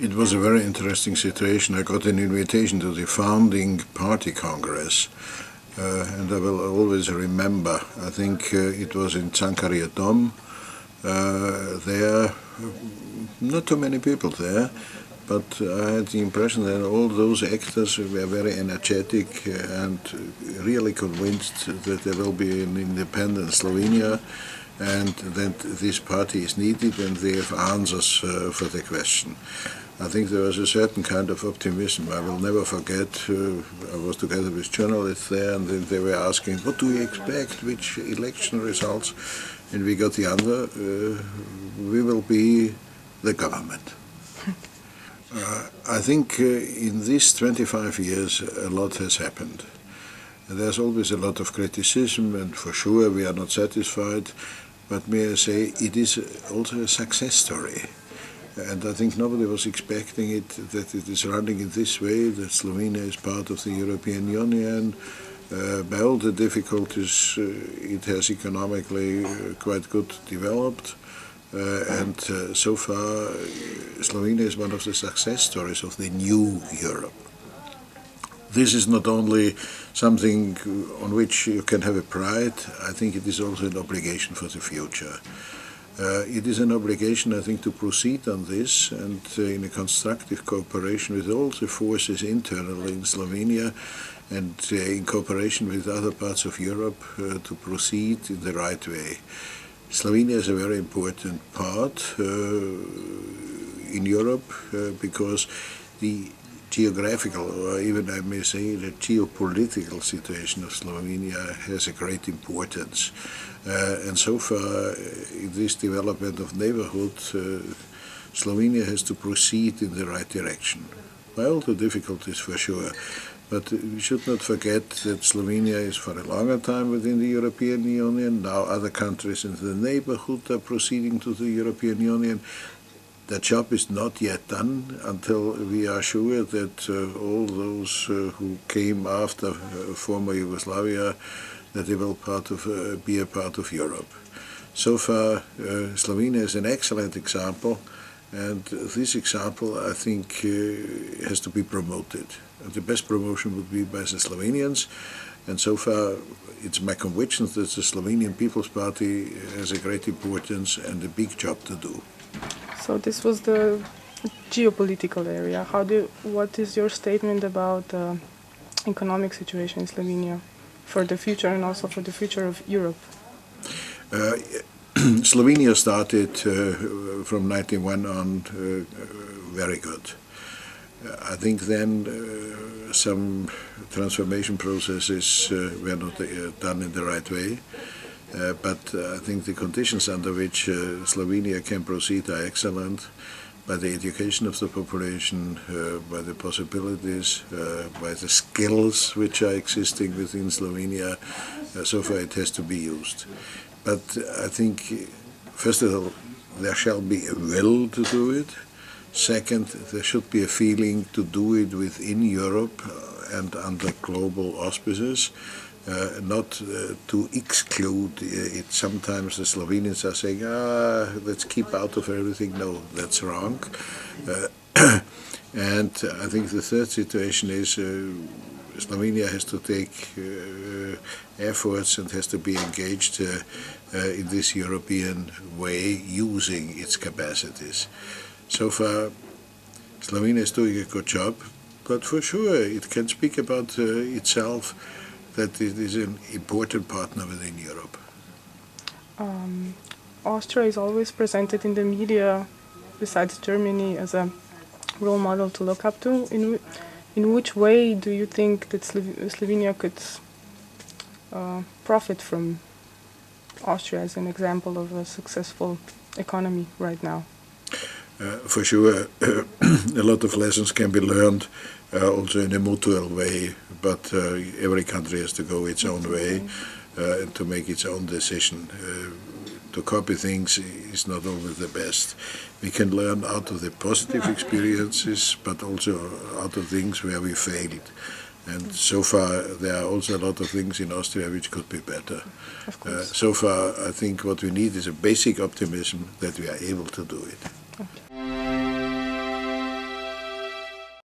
It was a very interesting situation. I got an invitation to the founding party congress, and I will always remember, I think it was in Cankarija Dom. There, not too many people there, but I had the impression that all those actors were very energetic and really convinced that there will be an independent Slovenia and that this party is needed and they have answers for the question. I think there was a certain kind of optimism. I will never forget, I was together with journalists there and they were asking, what do we expect, which election results? And we got the answer, we will be the government. I think in these 25 years a lot has happened. There's always a lot of criticism and for sure we are not satisfied, but may I say it is also a success story. And I think nobody was expecting it, that it is running in this way, that Slovenia is part of the European Union. By all the difficulties, it has economically quite good developed. And so far, Slovenia is one of the success stories of the new Europe. This is not only something on which you can have a pride, I think it is also an obligation for the future. It is an obligation, I think, to proceed on this and in a constructive cooperation with all the forces internally in Slovenia and in cooperation with other parts of Europe to proceed in the right way. Slovenia is a very important part in Europe because the geographical, or even I may say the geopolitical situation of Slovenia has a great importance. And so far, in this development of neighborhood, Slovenia has to proceed in the right direction. By all the difficulties for sure. But we should not forget that Slovenia is for a longer time within the European Union. Now other countries in the neighborhood are proceeding to the European Union. The job is not yet done until we are sure that all those who came after former Yugoslavia, that they will be a part of Europe. So far, Slovenia is an excellent example, and this example, I think, has to be promoted. And the best promotion would be by the Slovenians, and so far it's my conviction that the Slovenian People's Party has a great importance and a big job to do. So this was the geopolitical area. What is your statement about the economic situation in Slovenia for the future and also for the future of Europe? Slovenia started from 1991 on very good. I think then some transformation processes were not done in the right way. But I think the conditions under which Slovenia can proceed are excellent, by the education of the population, by the possibilities, by the skills which are existing within Slovenia. So far it has to be used. But I think, first of all, there shall be a will to do it. Second, there should be a feeling to do it within Europe and under global auspices. Not to exclude it. Sometimes the Slovenians are saying, let's keep out of everything. No, that's wrong. And I think the third situation is Slovenia has to take efforts and has to be engaged in this European way, using its capacities. So far, Slovenia is doing a good job, but for sure it can speak about itself that it is an important partner within Europe. Austria is always presented in the media, besides Germany, as a role model to look up to. In which way do you think that Slovenia could profit from Austria as an example of a successful economy right now? For sure, a lot of lessons can be learned also in a mutual way, but every country has to go its own way and to make its own decision. To copy things is not always the best. We can learn out of the positive experiences, but also out of things where we failed. And so far, there are also a lot of things in Austria which could be better. So far, I think what we need is a basic optimism that we are able to do it. Okay.